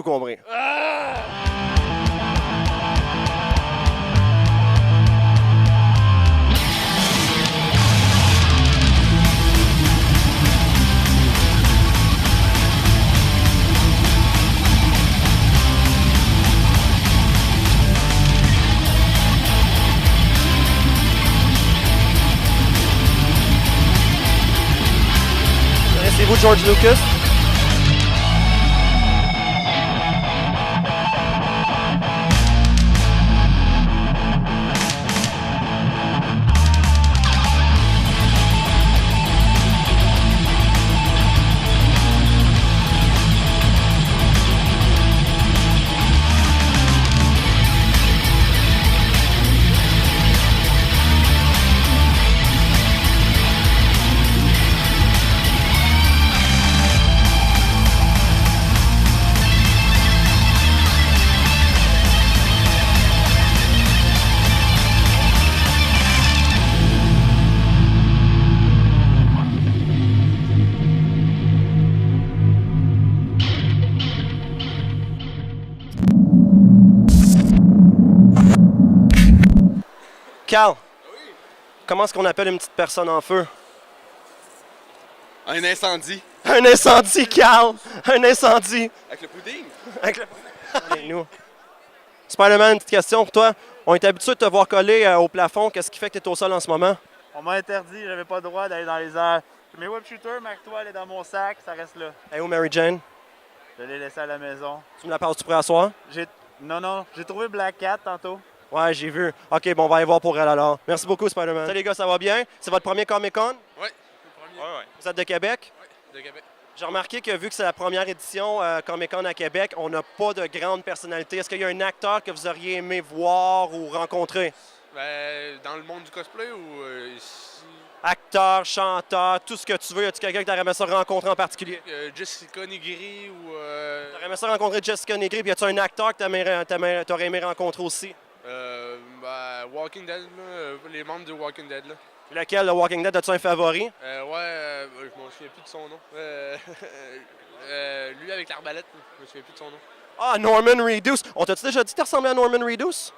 compris. Connaissez-vous George Lucas? Carl, comment est-ce qu'on appelle une petite personne en feu? Un incendie. Un incendie, Carl! Un incendie! Avec le pudding? Avec nous. Spider-Man, une petite question pour toi. On est habitué de te voir coller au plafond. Qu'est-ce qui fait que tu es au sol en ce moment? On m'a interdit, j'avais pas le droit d'aller dans les airs. Mes web shooters, ma toile est dans mon sac, ça reste là. Hey, où Mary Jane? Je l'ai laissé à la maison. Tu me la passes-tu pour asseoir? Non, j'ai trouvé Black Cat tantôt. Ouais, j'ai vu. OK, bon, on va aller voir pour elle alors. Merci beaucoup, Spider-Man. Salut les gars, ça va bien? C'est votre premier Comic-Con? Oui, c'est le premier. Ouais. Vous êtes de Québec? Oui, de Québec. J'ai remarqué que vu que c'est la première édition Comic-Con à Québec, on n'a pas de grande personnalité. Est-ce qu'il y a un acteur que vous auriez aimé voir ou rencontrer? Dans le monde du cosplay ou ici? Acteur, chanteur, tout ce que tu veux. Y a-tu quelqu'un que tu aurais aimé ça rencontrer en particulier? Jessica Nigri ou... Tu aurais aimé ça rencontrer Jessica Nigri, puis y a-tu un acteur que tu aurais aimé rencontrer aussi? Walking Dead, là, les membres de Walking Dead. Là. Lequel, le Walking Dead, as-tu un favori? Je m'en souviens plus de son nom. Lui avec l'arbalète, je me souviens plus de son nom. Ah, Norman Reedus. On t'a-tu déjà dit que tu ressemblais à Norman Reedus?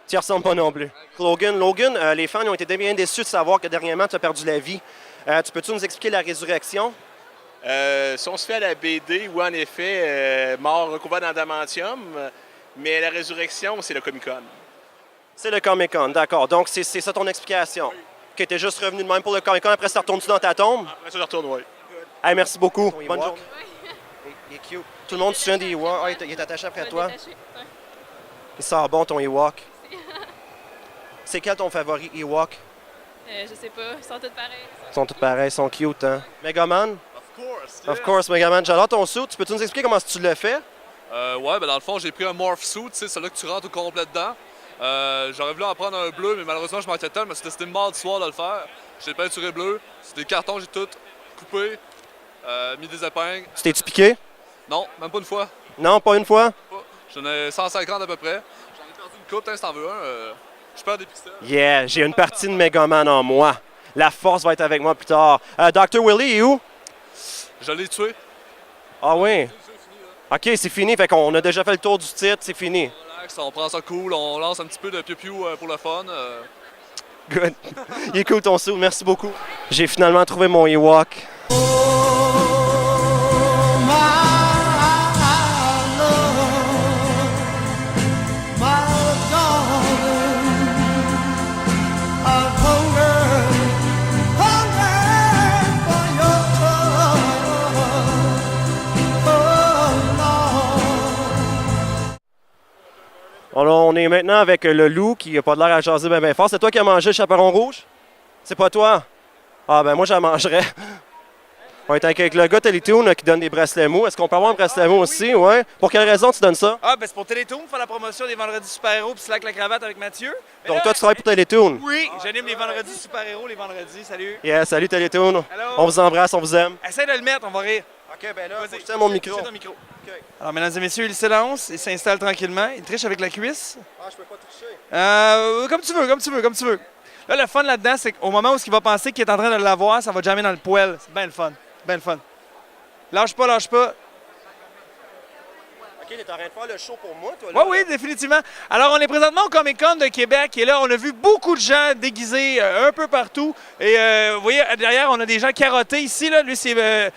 Tu y ressembles pas non plus. Logan, les fans ont été bien déçus de savoir que dernièrement, tu as perdu la vie. Tu peux-tu nous expliquer la résurrection? Si on se fait à la BD, où en effet, mort recouvert dans l'adamantium, mais la résurrection, c'est le Comic-Con. C'est le Comic-Con, d'accord. Donc, c'est ça ton explication? Oui. Que t'es juste revenu de même pour le Comic-Con, après ça retournes-tu dans ta tombe? Après ça, je retourne, oui. Hey, merci beaucoup. Bonne journée. Il est cute. Tout le monde se souvient des Ewoks. Ah, il est attaché après toi. Il sort bon, ton Ewok. C'est quel ton favori Ewok? Je sais pas, ils sont tous pareils. Ils sont tous pareils, ils sont cute, hein? Megaman? Of course, Of course, Megaman. J'adore ton suit. Tu peux-tu nous expliquer comment tu le fais? Dans le fond, j'ai pris un morph suit, tu sais, celui-là que tu rentres au complet dedans. J'aurais voulu en prendre un bleu, mais malheureusement, je manquais de temps. Je me suis décidé mardi soir de le faire. J'ai peinturé bleu. C'est des cartons, j'ai tout coupé, mis des épingles. Tu t'es-tu piqué? Non, même pas une fois. Non, pas une fois? J'en ai 150 à peu près. J'en ai perdu une coupe, si t'en veux un. Je perds des pixels. Yeah, j'ai une partie de Megaman en moi. La force va être avec moi plus tard. Dr. Willy est où? Je l'ai tué. Ah oui? OK, c'est fini. Fait qu'on a déjà fait le tour du titre, c'est fini. Relax, on prend ça cool, on lance un petit peu de piou-piou pour le fun. Good. Il est cool ton sou, merci beaucoup. J'ai finalement trouvé mon Ewok. Alors, on est maintenant avec le loup qui n'a pas l'air à jaser bien fort. C'est toi qui as mangé le chaperon rouge? C'est pas toi? Ah ben moi, j'en mangerais. On est avec le gars Télétoon qui donne des bracelets mous. Est-ce qu'on peut avoir un bracelet mou aussi? Ouais. Pour quelle raison tu donnes ça? Ah, ben c'est pour Télétoon, faire la promotion des vendredis super-héros puis slack la cravate avec Mathieu. Mais Donc là, toi, tu travailles pour Télétoon? Oui, j'anime les vendredis super-héros les vendredis. Salut. Yeah, salut Télétoon. Hello. On vous embrasse, on vous aime. Essaye de le mettre, on va rire. OK, ben là, Vas-y, je tiens mon micro. tiens ton micro. Okay. Alors, mesdames et messieurs, il s'élance, il s'installe tranquillement. Il triche avec la cuisse. Ah, je peux pas toucher. Comme tu veux. Là, le fun là-dedans, c'est qu'au moment où il va penser qu'il est en train de l'avoir, ça va jammer dans le poêle. C'est bien le fun. Lâche pas. OK, OK, t'es en train de faire le show pour moi, toi, Oui, oui, définitivement. Alors, on est présentement au Comic-Con de Québec et là, on a vu beaucoup de gens déguisés un peu partout. Et vous voyez, derrière, on a des gens carottés ici. Là. Lui, c'est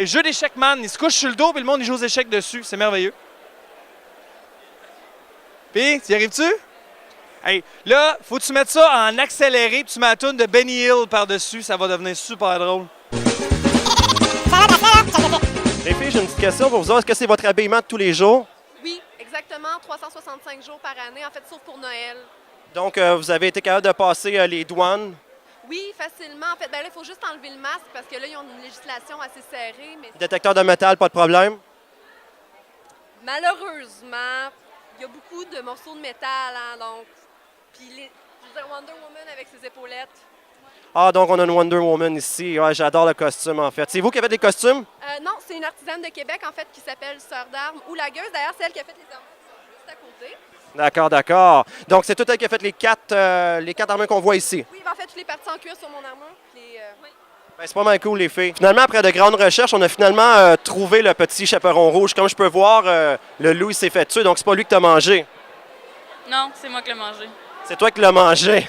jeu d'échecs man. Il se couche sur le dos et le monde, il joue aux échecs dessus. C'est merveilleux. Puis, tu y arrives-tu? Hey, là, faut que tu mettes ça en accéléré puis tu mets la toune de Benny Hill par-dessus. Ça va devenir super drôle. Les filles, j'ai une petite question pour vous autres. Est-ce que c'est votre habillement de tous les jours? Oui, exactement, 365 jours par année, en fait, sauf pour Noël. Donc, vous avez été capable de passer les douanes. Oui, facilement. En fait, ben là, il faut juste enlever le masque parce que là, ils ont une législation assez serrée. Mais Détecteur de métal, pas de problème. malheureusement, il y a beaucoup de morceaux de métal, hein, donc. Puis, je veux dire, Wonder Woman avec ses épaulettes. Ah, donc on a une Wonder Woman ici. Ouais, j'adore le costume, en fait. C'est vous qui avez des costumes? Non, c'est une artisane de Québec, en fait, qui s'appelle Sœur d'Armes ou Lagueuse. D'ailleurs, c'est elle qui a fait les armes qui sont juste à côté. D'accord, d'accord. Donc, c'est tout elle qui a fait les quatre armures qu'on voit ici. Oui, ben, en fait, je l'ai partie en cuir sur mon armure. Oui. Ben, c'est pas mal cool, les filles. Finalement, après de grandes recherches, on a finalement trouvé le petit chaperon rouge. Comme je peux voir, le loup, il s'est fait tuer, donc c'est pas lui qui t'a mangé. Non, c'est moi qui l'ai mangé. C'est toi qui l'as mangé.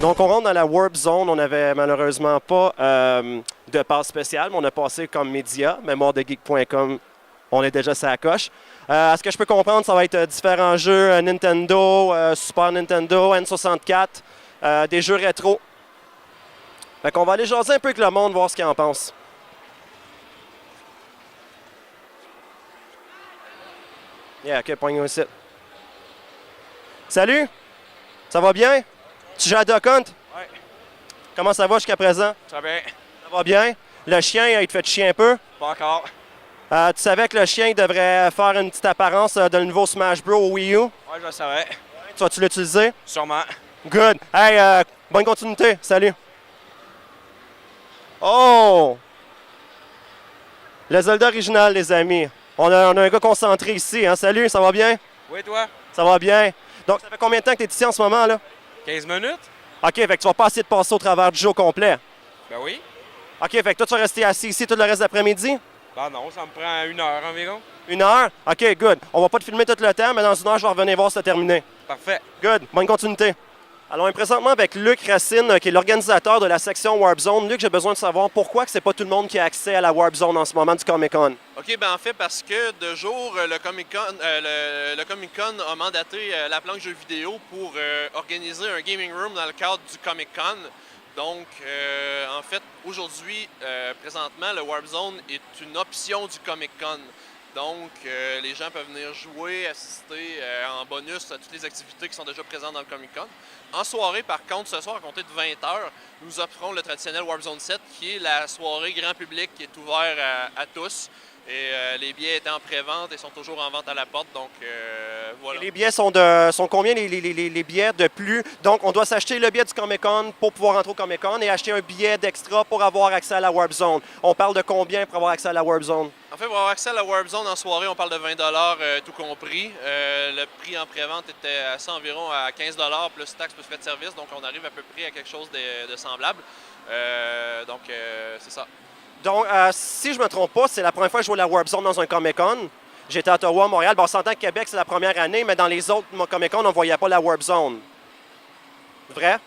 Donc, on rentre dans la Warp Zone. On n'avait malheureusement pas de passe spéciale, mais on a passé comme média. Mémoiredegeek.com, on est déjà sur la coche. À ce que je peux comprendre, ça va être différents jeux Nintendo, Super Nintendo, N64, des jeux rétro. Fait qu'on va aller jaser un peu avec le monde, voir ce qu'il en pense. Yeah, OK, pogne aussi. Salut! Ça va bien? Tu joues à Duck Hunt? Oui. Comment ça va jusqu'à présent? Ça va bien. Ça va bien? Le chien, il te fait chier un peu? Pas encore. Tu savais que le chien il devrait faire une petite apparence dans le nouveau Smash Bros. Au Wii U? Oui, je le savais. Tu vas-tu l'utiliser? Sûrement. Good. Hey, bonne continuité. Salut. Oh! Le Zelda original, les amis. On a un gars concentré ici. Hein? Salut, ça va bien? Oui, toi? Ça va bien. Donc, ça fait combien de temps que tu es ici en ce moment, là? 15 minutes? OK, fait que tu vas pas essayer de passer au travers du jeu au complet. Ben oui. OK, fait que toi, tu vas rester assis ici tout le reste d'après-midi? Ben non, ça me prend 1 heure environ. 1 heure? OK, good. On va pas te filmer tout le temps, mais dans 1 heure, je vais revenir voir si c'est terminé. Parfait. Good. Bonne continuité. Alors, on est présentement avec Luc Racine, qui est l'organisateur de la section Warp Zone. Luc, j'ai besoin de savoir pourquoi que c'est pas tout le monde qui a accès à la Warp Zone en ce moment du Comic-Con. OK, ben en fait, parce que de jour, le Comic-Con a mandaté la planque jeux vidéo pour organiser un gaming room dans le cadre du Comic-Con. Donc, en fait, aujourd'hui, présentement, le Warp Zone est une option du Comic-Con. Donc, les gens peuvent venir jouer, assister en bonus à toutes les activités qui sont déjà présentes dans le Comic-Con. En soirée, par contre, ce soir, à compter de 20h, nous offrons le traditionnel Warp Zone 7, qui est la soirée grand public qui est ouvert à tous. Et les billets étaient en pré-vente et sont toujours en vente à la porte, donc voilà. Et les billets sont combien les billets de plus? Donc, on doit s'acheter le billet du Comic-Con pour pouvoir rentrer au Comic-Con et acheter un billet d'extra pour avoir accès à la Warp Zone. On parle de combien pour avoir accès à la Warp Zone? En fait, pour avoir accès à la Warp Zone en soirée, on parle de 20 tout compris. Le prix en pré-vente était à ça environ à 15 plus taxes plus frais de service, donc on arrive à peu près à quelque chose de semblable. Donc, c'est ça. Donc, si je me trompe pas, c'est la première fois que je vois la Warp Zone dans un Comic-Con. J'étais à Ottawa, Montréal. Bon, on s'entend que Québec, c'est la première année, mais dans les autres Comic-Con, on ne voyait pas la Warp Zone. Vrai?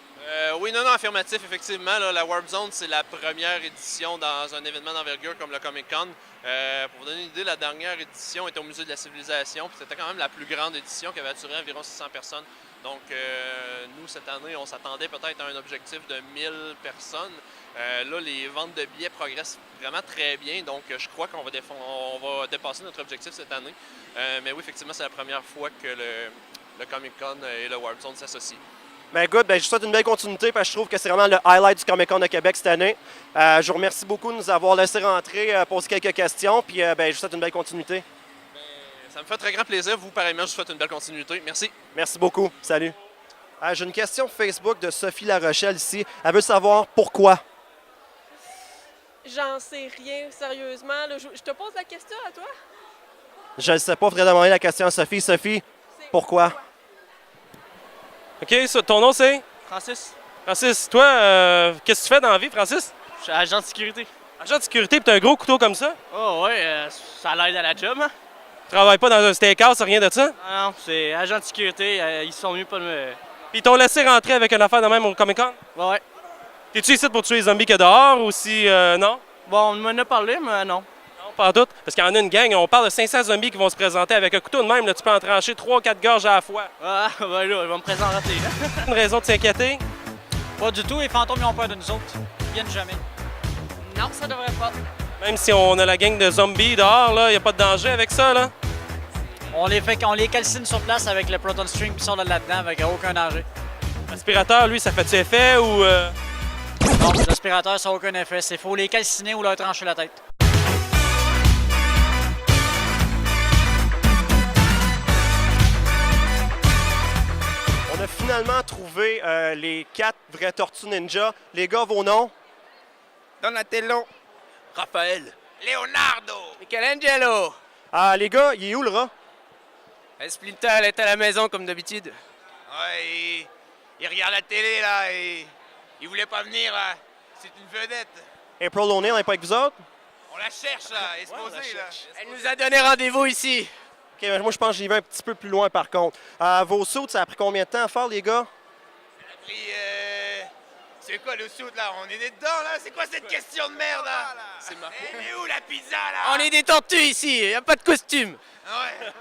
Oui, non, affirmatif, effectivement. Là, la Warp Zone, c'est la première édition dans un événement d'envergure comme le Comic-Con. Pour vous donner une idée, la dernière édition était au Musée de la Civilisation, puis c'était quand même la plus grande édition qui avait attiré environ 600 personnes. Donc, nous, cette année, on s'attendait peut-être à un objectif de 1000 personnes. Là, les ventes de billets progressent vraiment très bien, donc je crois qu'on va, dépasser notre objectif cette année. Mais oui, effectivement, c'est la première fois que le Comic-Con et le Warp Zone s'associent. Bien, good. Ben, je vous souhaite une belle continuité parce que je trouve que c'est vraiment le highlight du Comic-Con de Québec cette année. Je vous remercie beaucoup de nous avoir laissé rentrer, poser quelques questions, puis je vous souhaite une belle continuité. Ça me fait très grand plaisir. Vous, pareillement, je vous souhaite une belle continuité. Merci. Merci beaucoup. Salut. J'ai une question Facebook de Sophie Larochelle ici. Elle veut savoir pourquoi. J'en sais rien, sérieusement. Là, je te pose la question à toi. Je ne sais pas, il faudrait demander la question à Sophie. Sophie, pourquoi? OK, ton nom c'est? Francis, Francis, toi, qu'est-ce que tu fais dans la vie, Francis? je suis agent de sécurité. Agent de sécurité, puis t'as un gros couteau comme ça? Oh ouais, ça l'aide à la job, hein? Tu travailles pas dans un steakhouse, rien de ça? Ah non, c'est agent de sécurité, ils sont mieux pas de me... Puis ils t'ont laissé rentrer avec une affaire de même au Comic-Con? Ouais. T'es-tu ici pour tuer les zombies qu'il y a dehors ou si non? Bon, on m'en a parlé, mais non. Non, pas en doute. Parce qu'il y en a une gang, on parle de 500 zombies qui vont se présenter avec un couteau de même, là, tu peux en trancher 3-4 gorges à la fois. Ah, ben là, ils vont me présenter, là. Une raison de s'inquiéter? Pas du tout, les fantômes, ils ont peur de nous autres. Ils viennent jamais. Non, ça devrait pas. Même si on a la gang de zombies dehors, là, y a pas de danger avec ça, là? On les calcine sur place avec le Proton String qui sort de là-dedans avec aucun danger. L'aspirateur, lui, ça fait-tu effet ou... Non, l'aspirateur, ça n'a aucun effet. C'est faut les calciner ou leur trancher la tête. On a finalement trouvé les 4 vraies tortues ninja. Les gars, vos noms? Donatello. Raphaël. Leonardo. Michelangelo. Les gars, il est où le rat? Splinter, elle est à la maison comme d'habitude. Ouais, il regarde la télé là et il voulait pas venir là. C'est une vedette. April O'Neil n'est pas avec vous autres? On la cherche là, exposée là. Elle nous a donné rendez-vous ici. OK, mais moi, je pense que j'y vais un petit peu plus loin, par contre. Vos suits, ça a pris combien de temps à faire, les gars? Ça a pris, c'est quoi le soute là? On est dedans là? C'est quoi cette question de merde là? C'est ma Elle est où la pizza là? On est des tortues ici, y a pas de costume. Ouais.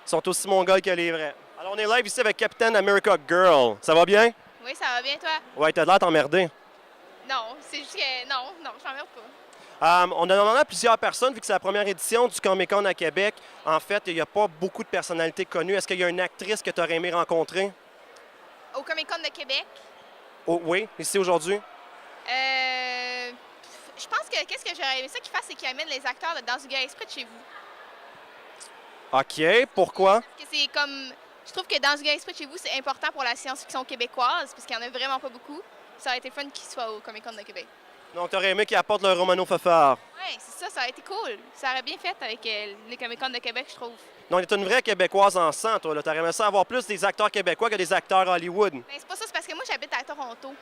Ils sont aussi mongols que les vrais. Alors, on est live ici avec Captain America Girl. Ça va bien? Oui, ça va bien, toi? Ouais, t'as l'air t'emmerder. Non, c'est juste que... Non, je m'emmerde pas. On a demandé à plusieurs personnes, vu que c'est la première édition du Comic-Con à Québec. En fait, il n'y a pas beaucoup de personnalités connues. Est-ce qu'il y a une actrice que tu aurais aimé rencontrer? Au Comic-Con de Québec, Oh, oui, ici aujourd'hui. je pense que qu'est-ce que j'aurais aimé ça qu'ils fassent, c'est qu'ils amènent les acteurs de Dans une guerre exprès de chez vous. OK, pourquoi? Parce que c'est comme... Je trouve que Dans une guerre exprès de chez vous, c'est important pour la science-fiction québécoise, parce qu'il n'y en a vraiment pas beaucoup. Ça aurait été fun qu'ils soient au Comic-Con de Québec. Donc, tu aurais aimé qu'ils apportent le Romano Fafard. Oui, c'est ça, ça aurait été cool. Ça aurait bien fait avec les Comic-Con de Québec, je trouve. Donc, tu es une vraie Québécoise en sang, toi. Tu aurais aimé ça avoir plus des acteurs québécois que des acteurs Hollywood. Mais c'est pas ça, c'est parce que moi, j'habite à Toronto.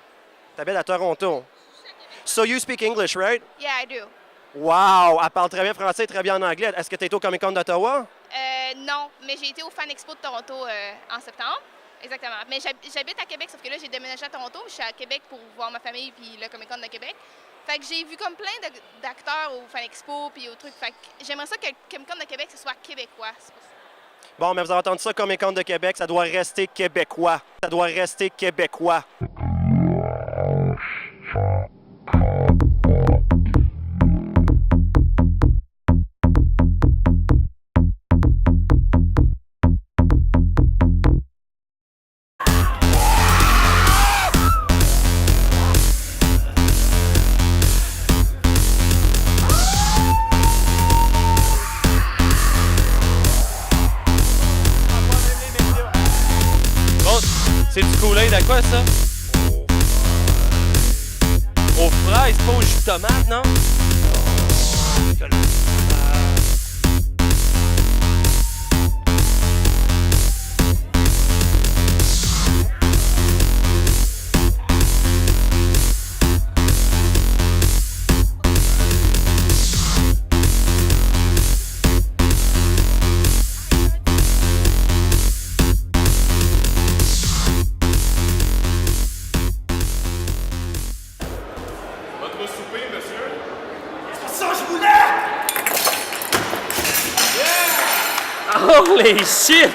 Tu habites à Toronto. So, you speak English, right? Yeah, I do. Wow! Elle parle très bien français et très bien en anglais. Est-ce que tu es au Comic-Con d'Ottawa? Non, mais j'ai été au Fan Expo de Toronto en septembre. Exactement. Mais j'habite à Québec, sauf que là, j'ai déménagé à Toronto. Je suis à Québec pour voir ma famille puis le Comic-Con de Québec. Fait que j'ai vu comme plein d'acteurs au Fan Expo puis au truc. Fait que j'aimerais ça que le Comic-Con de Québec, ce soit québécois. C'est pour ça. Bon, mais vous avez entendu ça, Comic-Con de Québec, ça doit rester québécois. Ça doit rester québécois. C'est du Kool-Aid à quoi, ça? Aux fraises, pas au jus de tomate, non? Holy shit!